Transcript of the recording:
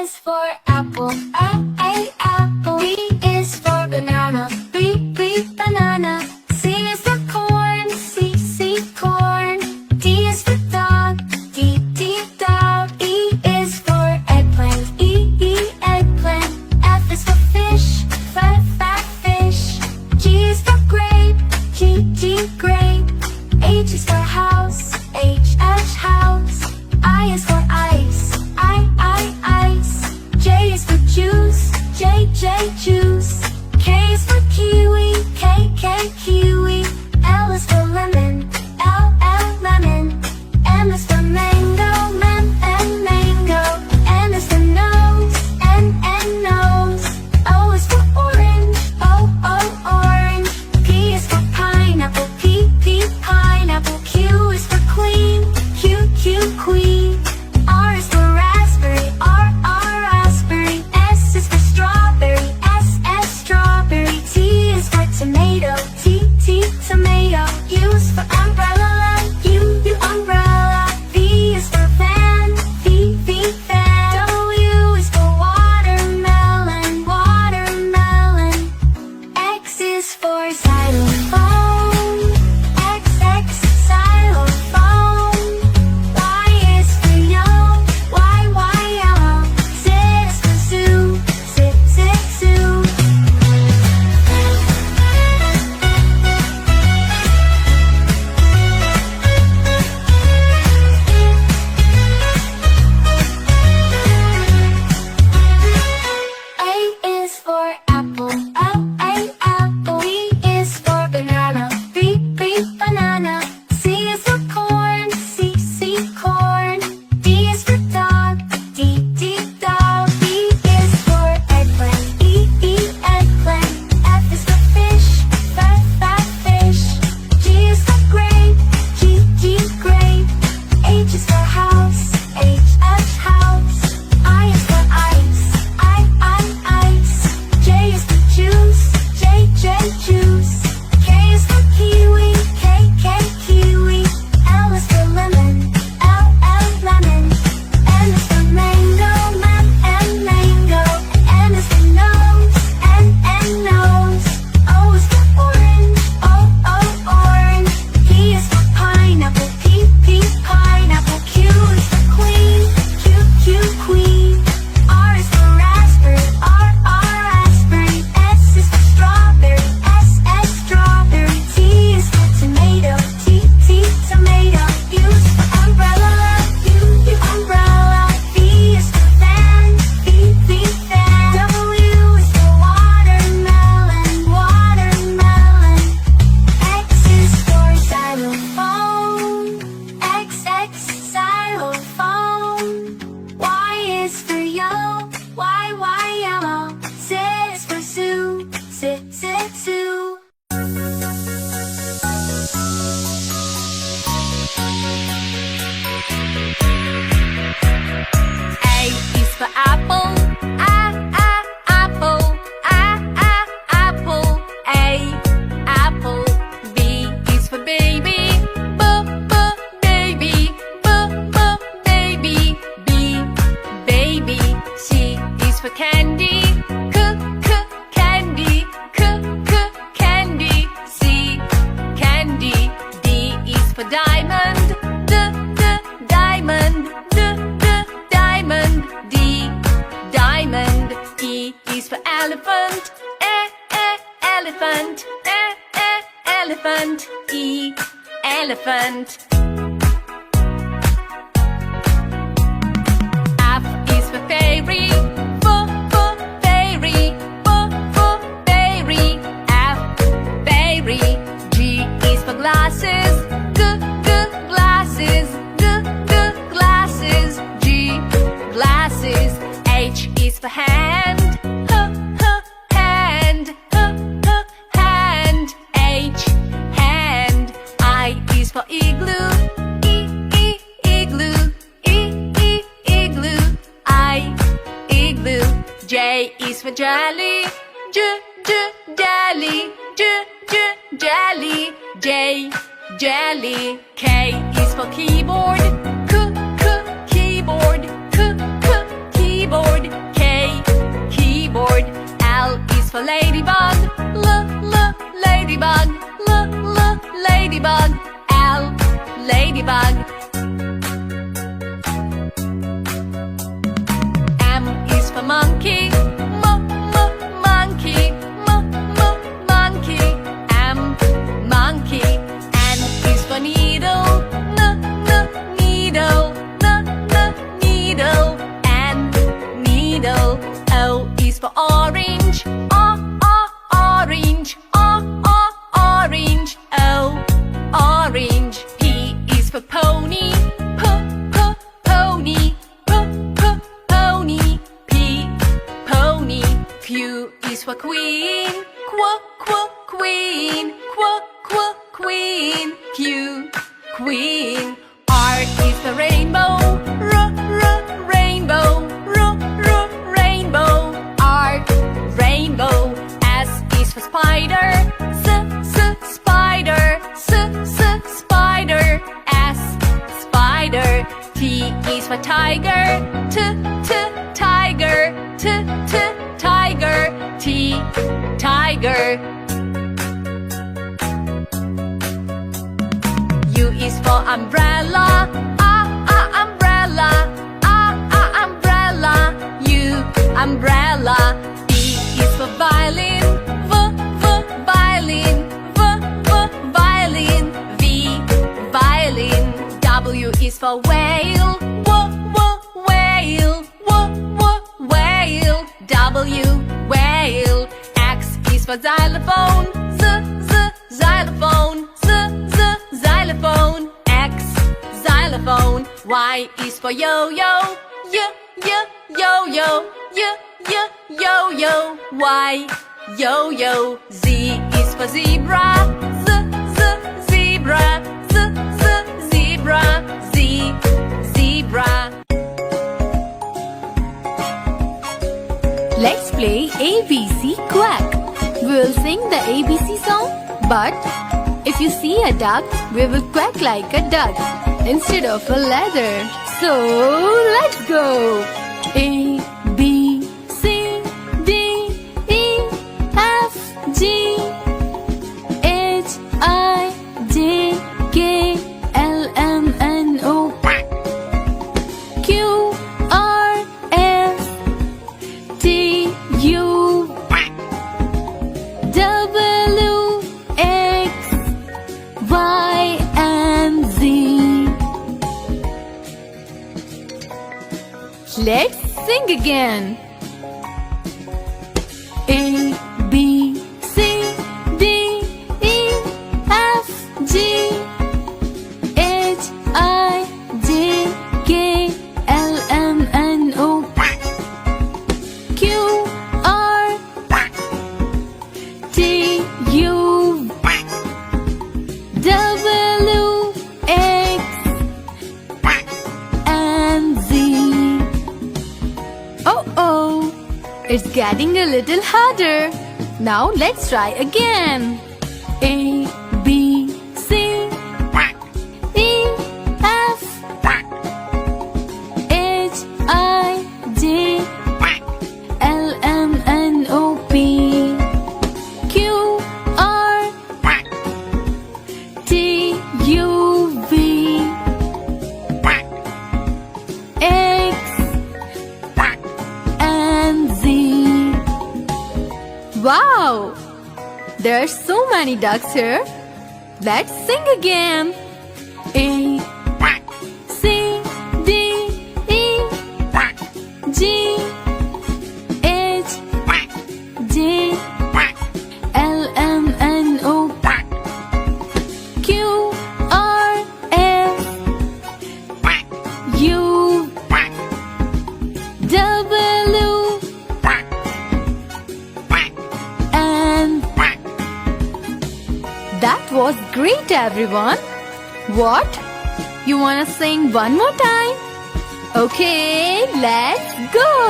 is for apple, A, apple. B is for banana, B, banana. C is for corn, C, corn. D is for dog, D, dog. E is for eggplant, E, eggplant. F is for fish, F, fish. G is for grape, G, grape. H is for house, H, house. I is for ice, I, ice. J is for juice, J, juice. K is for kiwi, K, kiwi. L is for lemon, L, lemon. M is for mango, M, mango. N is for nose, N, nose. O is for orange, O, orange. P is for pineapple, P, pineapple. Q is for queen, Q, queen. R is for raspberry, R, raspberry. S is for strawberry, S, strawberry. T is for tomato, T, tomato. U is for umbrella, U, umbrella. V is for fan, V, fan. W is for watermelon, watermelon. X is for xylophone, X, xylophone. Y is for yellow, Y, yellow. Z is for zoo, zoo. A is for apple, A, apple. B is for banana, B, banana. C is for corn, C, corn. D is for dog, D, dog. E is for eggplant, E, eggplant. F is for fish, F, fish. G is for grape, G, grape. H is for house, H, house. I is for ice, I, ice. J is for juice, J, juice. K is for kiwi, K, kiwi. L is for lemon, L, lemon. N is for mango, M, mango. N is for nose, N, nose. O is for orange, O, orange. P is for pineapple, P, pineapple. Q is for queen, Q, queen. R is for raspberry, R, raspberry. S is for strawberry, S, strawberry. T is for tomato, T, tomato. U is for umbrella, U, umbrella. V is for fan, V, fan. W is for watermelon, watermelon. X is for xylophone, X, xylophone. Y is for yellow, Y, yellow. Z is for zoo, zoo. A is for apple, apple, apple. A, apple. B is for baby, baby, baby. B, baby. C is for candy, candy, candy. C, candy. D is for diamond, diamond, diamond. D, diamond. E is for elephant, elephant, elephant. E, elephant. F is for fairy, fairy, fairy. F, fairy. G is for glasses, glasses, glasses. G, glasses. H is for hand, hand, hand. H, hand. I is for igloo, igloo, igloo. I, igloo. J is for jelly, jelly, jelly. J, jelly. K is for keyboard, keyboard, keyboard. for orange. Orange. Orange. O, orange. P is for pony. Pony. Pony. P, pony. Q is for queen. Queen. Queen. Q, queen. R is for rainbow. Rainbow. Rainbow. R, rainbow. S is for spider. Spider. Spider. S, spider. T is for tiger. Tiger. Tiger. T, tiger. U is for umbrella. Umbrella. Umbrella. U, umbrella. V is for violin. Violin. Violin. V, violin. W is for whale. Whale. Whale. W, whale. X is for xylophone. Xylophone. Xylophone. X, xylophone. Y is for yo-yo. Yo-yo. Yo-yo. Y, yo-yo. Z is for zebra. Zebra. Zebra. Z, zebra. Let's play ABC Quack. We'll sing the ABC song, but if you see a duck, we will quack like a duck instead of a leather. So let's go. A, B, C, D, E, F, G, H, I, J, K, L, M, N, O, Q, R, S, T, U, W, X, Y, and Z. Let's sing again. A, B, C, D, E, F, G, H, I, J, K, L, M, N, O, Q, R, T, U, W, X, and Z. Oh, it's getting a little harder. Now let's try again. A, B, C, E, F, H, I, J, L, M, N, O, P, Q, R, T, U, V, X, and Z. Wow! There are so many ducks here. Let's sing again. A, C, D, E, G, H, J, L, M, N, O, Q, R, S, U, W, and that was great, everyone. What? You wanna sing one more time? Okay, let's go.